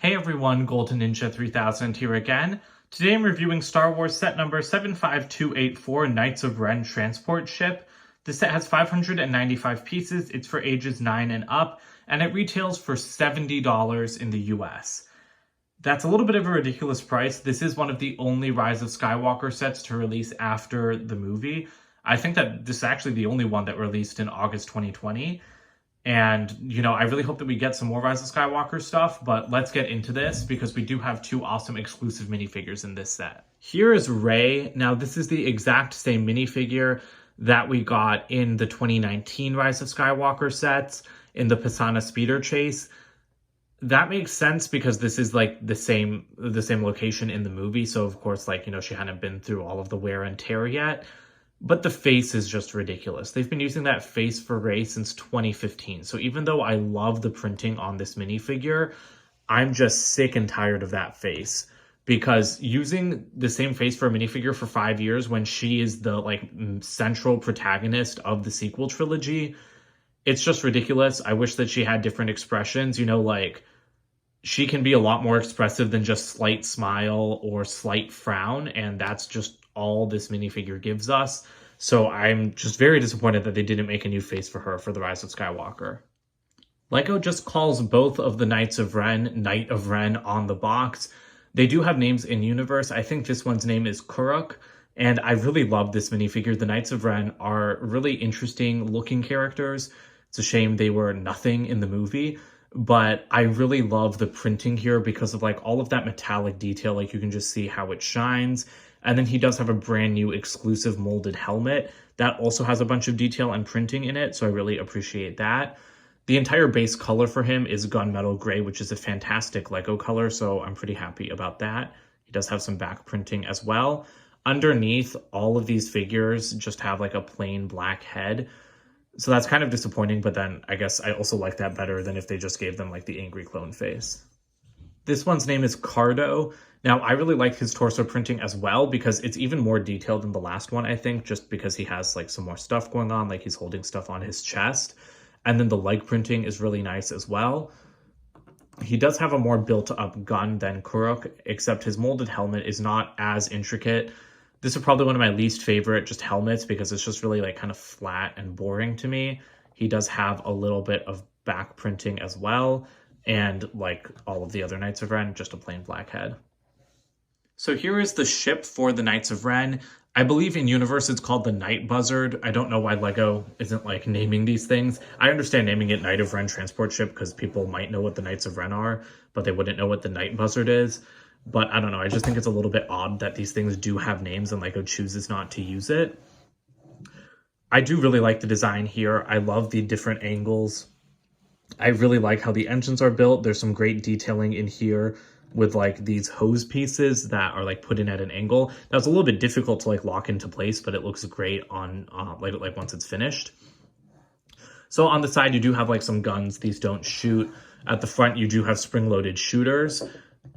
Hey everyone, Golden Ninja 3000 here again. Today I'm reviewing Star Wars set number 75284, Knights of Ren Transport Ship. The set has 595 pieces, it's for ages 9 and up, and it retails for $70 in the US. That's a little bit of a ridiculous price. This is one of the only Rise of Skywalker sets to release after the movie. I think that this is actually the only one that released in August 2020. And, I really hope that we get some more Rise of Skywalker stuff, but let's get into this because we do have two awesome exclusive minifigures in this set. Here is Rey. Now, this is the exact same minifigure that we got in the 2019 Rise of Skywalker sets in the Pisana Speeder Chase. That makes sense because this is like the same location in the movie. So, of course, she hadn't been through all of the wear and tear yet. But the face is just ridiculous. They've been using that face for Rey since 2015. So even though I love the printing on this minifigure, I'm just sick and tired of that face. Because using the same face for a minifigure for 5 years when she is the central protagonist of the sequel trilogy, it's just ridiculous. I wish that she had different expressions. She can be a lot more expressive than just slight smile or slight frown. And that's just all this minifigure gives us. So I'm just very disappointed that they didn't make a new face for her for the Rise of Skywalker. LEGO just calls both of the Knights of Ren Knight of Ren on the box. They do have names in universe. I think this one's name is Kuruk, and I really love this minifigure. The Knights of Ren are really interesting looking characters. It's a shame they were nothing in the movie, but I really love the printing here because of all of that metallic detail. You can just see how it shines. And then he does have a brand new exclusive molded helmet that also has a bunch of detail and printing in it, so I really appreciate that. The entire base color for him is gunmetal gray, which is a fantastic LEGO color, so I'm pretty happy about that. He does have some back printing as well. Underneath, all of these figures just have a plain black head, so that's kind of disappointing, but then I guess I also like that better than if they just gave them the angry clone face. This one's name is Cardo. Now, I really like his torso printing as well because it's even more detailed than the last one, I think, just because he has some more stuff going on, he's holding stuff on his chest. And then the leg printing is really nice as well. He does have a more built-up gun than Kuruk, except his molded helmet is not as intricate. This is probably one of my least favorite just helmets because it's just really kind of flat and boring to me. He does have a little bit of back printing as well. And like all of the other Knights of Ren, just a plain black head. So here is the ship for the Knights of Ren. I believe in universe it's called the Night Buzzard. I don't know why LEGO isn't naming these things. I understand naming it Knight of Ren Transport Ship because people might know what the Knights of Ren are, but they wouldn't know what the Night Buzzard is. But I don't know, I just think it's a little bit odd that these things do have names and LEGO chooses not to use it. I do really like the design here. I love the different angles. I really like how the engines are built. There's some great detailing in here with these hose pieces that are put in at an angle. Now it's a little bit difficult to lock into place, but it looks great on once it's finished. So on the side you do have some guns. These don't shoot. At the front you do have spring-loaded shooters.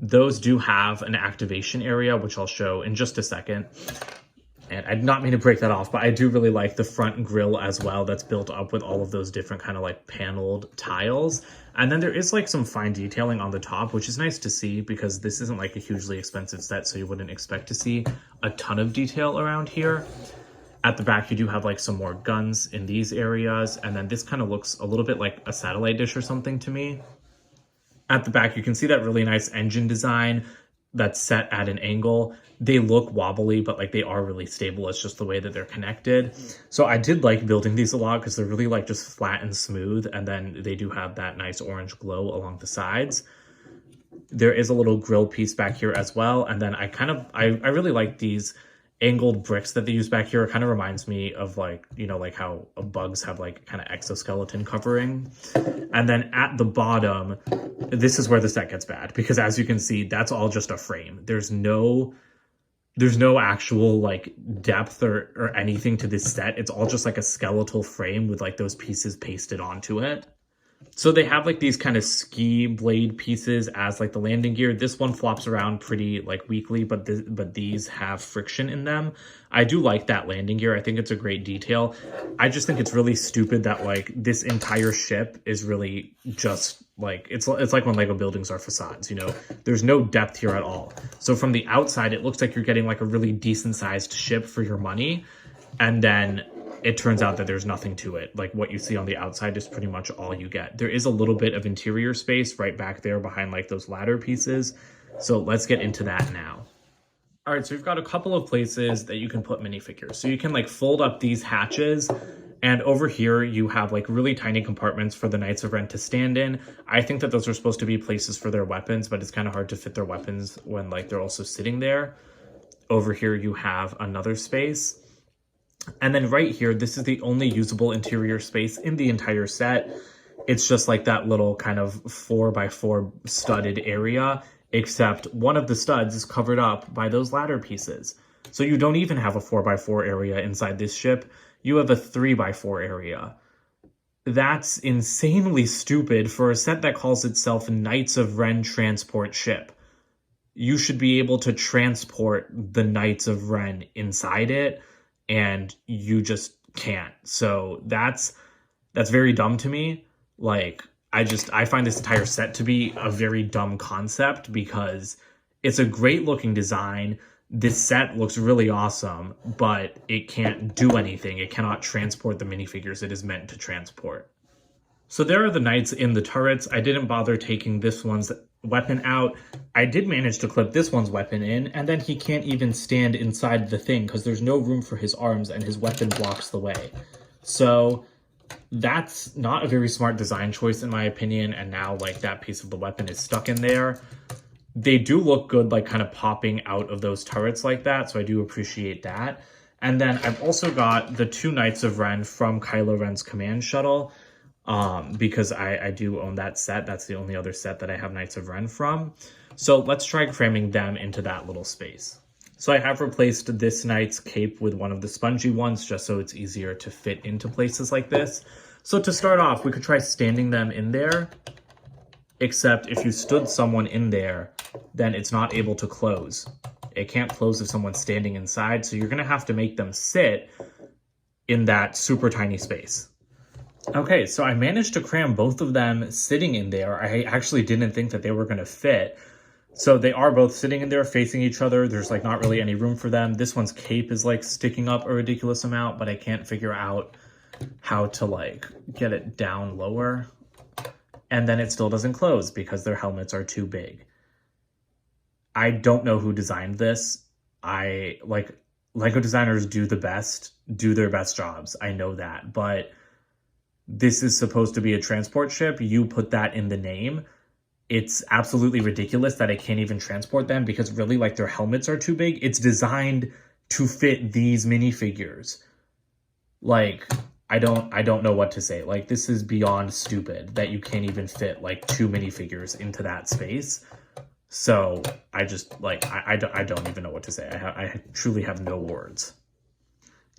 Those do have an activation area, which I'll show in just a second. And I did not mean to break that off, but I do really like the front grille as well that's built up with all of those different kind of paneled tiles. And then there is some fine detailing on the top, which is nice to see because this isn't a hugely expensive set, so you wouldn't expect to see a ton of detail around here. At the back, you do have some more guns in these areas. And then this kind of looks a little bit like a satellite dish or something to me. At the back, you can see that really nice engine design that's set at an angle. They look wobbly, but they are really stable. It's just the way that they're connected. So I did like building these a lot because they're really just flat and smooth. And then they do have that nice orange glow along the sides. There is a little grill piece back here as well. And then I really like these angled bricks that they use back here. It kind of reminds me of how bugs have kind of exoskeleton covering. And then at the bottom, this is where the set gets bad because as you can see, that's all just a frame. There's no actual depth or anything to this set. It's all just a skeletal frame with those pieces pasted onto it. So they have these kind of ski blade pieces as the landing gear. This one flops around pretty weakly, but these have friction in them. I do like that landing gear. I think it's a great detail. I just think it's really stupid that this entire ship is really just like, it's like when Lego buildings are facades, you know, there's no depth here at all. So from the outside, it looks like you're getting like a really decent sized ship for your money. And then it turns out that there's nothing to it. Like what you see on the outside is pretty much all you get. There is a little bit of interior space right back there behind like those ladder pieces. So let's get into that now. All right, so we've got a couple of places that you can put minifigures. So you can like fold up these hatches, and over here you have like really tiny compartments for the Knights of Ren to stand in. I think that those are supposed to be places for their weapons, but it's kind of hard to fit their weapons when like they're also sitting there. Over here you have another space. And then right here, this is the only usable interior space in the entire set. It's just like that little kind of 4x4 studded area, except one of the studs is covered up by those ladder pieces. So you don't even have a 4x4 area inside this ship. You have a 3x4 area. That's insanely stupid for a set that calls itself Knights of Ren Transport Ship. You should be able to transport the Knights of Ren inside it, and you just can't. So that's very dumb to me. Like, I find this entire set to be a very dumb concept because it's a great looking design. This set looks really awesome, but it can't do anything. It cannot transport the minifigures it is meant to transport. So there are the knights in the turrets. I didn't bother taking this one's weapon out. I did manage to clip this one's weapon in, and then he can't even stand inside the thing because there's no room for his arms and his weapon blocks the way. So that's not a very smart design choice in my opinion, and now like that piece of the weapon is stuck in there. They do look good like kind of popping out of those turrets like that, so I do appreciate that. And then I've also got the two Knights of Ren from Kylo Ren's command shuttle, because I do own that set. That's the only other set that I have Knights of Ren from. So let's try cramming them into that little space. So I have replaced this knight's cape with one of the spongy ones just so it's easier to fit into places like this. So to start off, we could try standing them in there, except if you stood someone in there, then it's not able to close. It can't close if someone's standing inside, so you're gonna have to make them sit in that super tiny space. Okay, so I managed to cram both of them sitting in there. I actually didn't think that they were gonna fit. So they are both sitting in there facing each other. There's like not really any room for them. This one's cape is like sticking up a ridiculous amount, but I can't figure out how to like get it down lower. And then it still doesn't close because their helmets are too big. I don't know who designed this. Lego designers do their best jobs. I know that, but this is supposed to be a transport ship. You put that in the name. It's absolutely ridiculous that I can't even transport them because really like their helmets are too big. It's designed to fit these minifigures. Like, I don't know what to say. Like, this is beyond stupid that you can't even fit like two minifigures into that space. So I just like, I don't even know what to say. I truly have no words.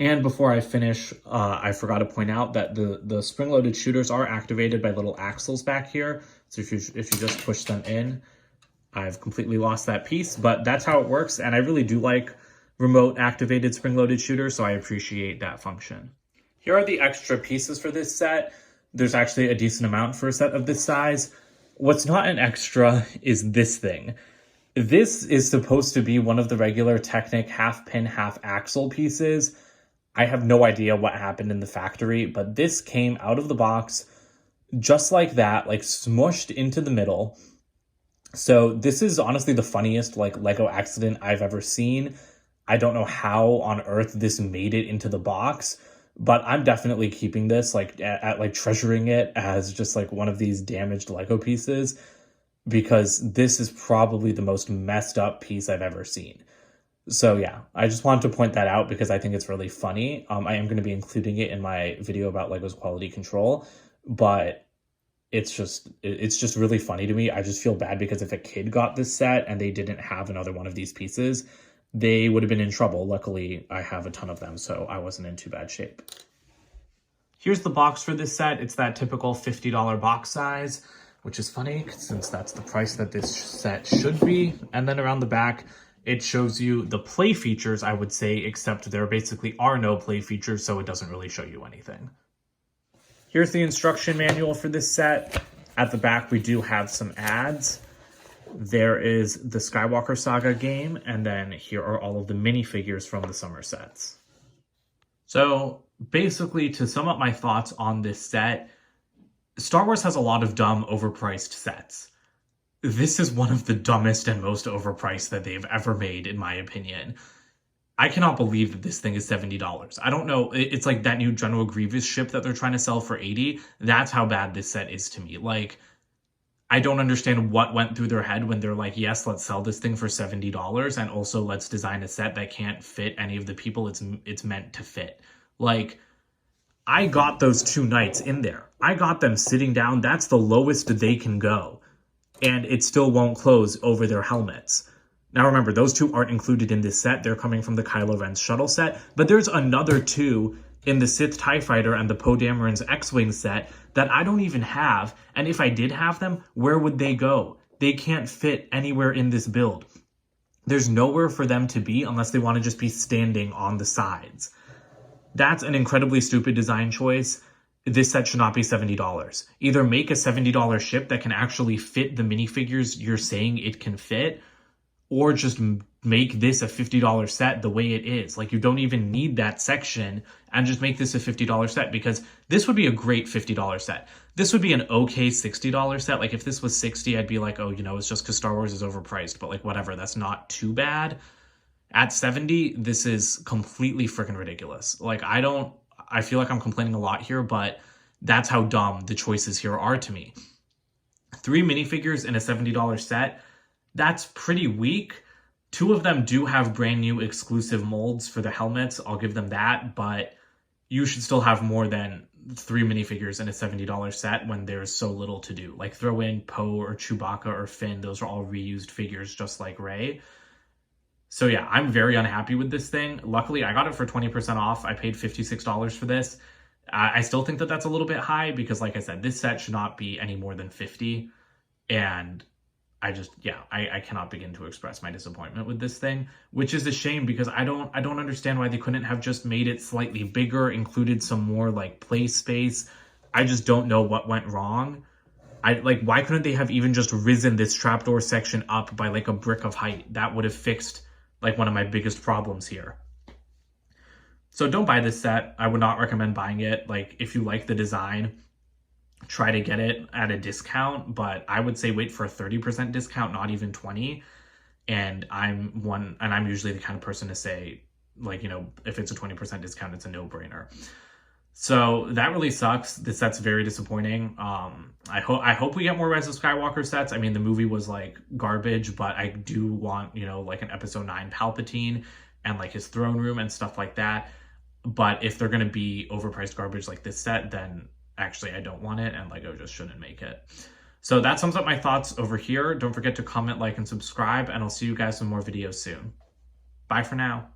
And before I finish, I forgot to point out that the spring-loaded shooters are activated by little axles back here. So if you just push them in, I've completely lost that piece, but that's how it works. And I really do like remote activated spring-loaded shooters, so I appreciate that function. Here are the extra pieces for this set. There's actually a decent amount for a set of this size. What's not an extra is this thing. This is supposed to be one of the regular Technic half pin, half axle pieces. I have no idea what happened in the factory, but this came out of the box just like that, like smushed into the middle. So this is honestly the funniest like Lego accident I've ever seen. I don't know how on earth this made it into the box, but I'm definitely keeping this like like treasuring it as just like one of these damaged Lego pieces because this is probably the most messed up piece I've ever seen. So yeah, I just wanted to point that out because I think it's really funny. I am going to be including it in my video about Lego's quality control, but it's just really funny to me. I just feel bad because if a kid got this set and they didn't have another one of these pieces, they would have been in trouble. Luckily, I have a ton of them, so I wasn't in too bad shape. Here's the box for this set. It's that typical $50 box size, which is funny since that's the price that this set should be. And then around the back, it shows you the play features, I would say, except there basically are no play features, so it doesn't really show you anything. Here's the instruction manual for this set. At the back, we do have some ads. There is the Skywalker Saga game, and then here are all of the minifigures from the summer sets. So basically, to sum up my thoughts on this set, Star Wars has a lot of dumb, overpriced sets. This is one of the dumbest and most overpriced that they've ever made, in my opinion. I cannot believe that this thing is $70. I don't know. It's like that new General Grievous ship that they're trying to sell for $80. That's how bad this set is to me. Like, I don't understand what went through their head when they're like, yes, let's sell this thing for $70, and also let's design a set that can't fit any of the people it's meant to fit. Like, I got those two knights in there. I got them sitting down. That's the lowest they can go. And it still won't close over their helmets. Now remember, those two aren't included in this set. They're coming from the Kylo Ren's shuttle set. But there's another two in the Sith TIE Fighter and the Poe Dameron's X-Wing set that I don't even have. And if I did have them, where would they go? They can't fit anywhere in this build. There's nowhere for them to be unless they want to just be standing on the sides. That's an incredibly stupid design choice. This set should not be $70. Either make a $70 ship that can actually fit the minifigures you're saying it can fit, or just make this a $50 set the way it is. Like, you don't even need that section, and just make this a $50 set, because this would be a great $50 set. This would be an okay $60 set. Like, if this was $60, I'd be like, oh, you know, it's just because Star Wars is overpriced, but like, whatever, that's not too bad. At $70, this is completely freaking ridiculous. Like, I feel like I'm complaining a lot here, but that's how dumb the choices here are to me. 3 minifigures in a $70 set, that's pretty weak. 2 of them do have brand new exclusive molds for the helmets. I'll give them that, but you should still have more than 3 minifigures in a $70 set when there's so little to do. Like, throw in Poe or Chewbacca or Finn. Those are all reused figures just like Rey. So yeah, I'm very unhappy with this thing. Luckily, I got it for 20% off. I paid $56 for this. I still think that that's a little bit high because, like I said, this set should not be any more than $50. And I cannot begin to express my disappointment with this thing, which is a shame because I don't understand why they couldn't have just made it slightly bigger, included some more like play space. I just don't know what went wrong. Why couldn't they have even just risen this trapdoor section up by like a brick of height? That would have fixed like one of my biggest problems here. So don't buy this set. I would not recommend buying it. Like, if you like the design, try to get it at a discount, but I would say wait for a 30% discount, not even 20. And I'm usually the kind of person to say, like, you know, if it's a 20% discount, it's a no-brainer. So that really sucks. This set's very disappointing. I hope we get more Rise of Skywalker sets. I mean, the movie was like garbage, but I do want, you know, like an Episode 9 Palpatine and like his throne room and stuff like that. But if they're going to be overpriced garbage like this set, then actually I don't want it, and LEGO just shouldn't make it. So that sums up my thoughts over here. Don't forget to comment, like, and subscribe, and I'll see you guys in more videos soon. Bye for now.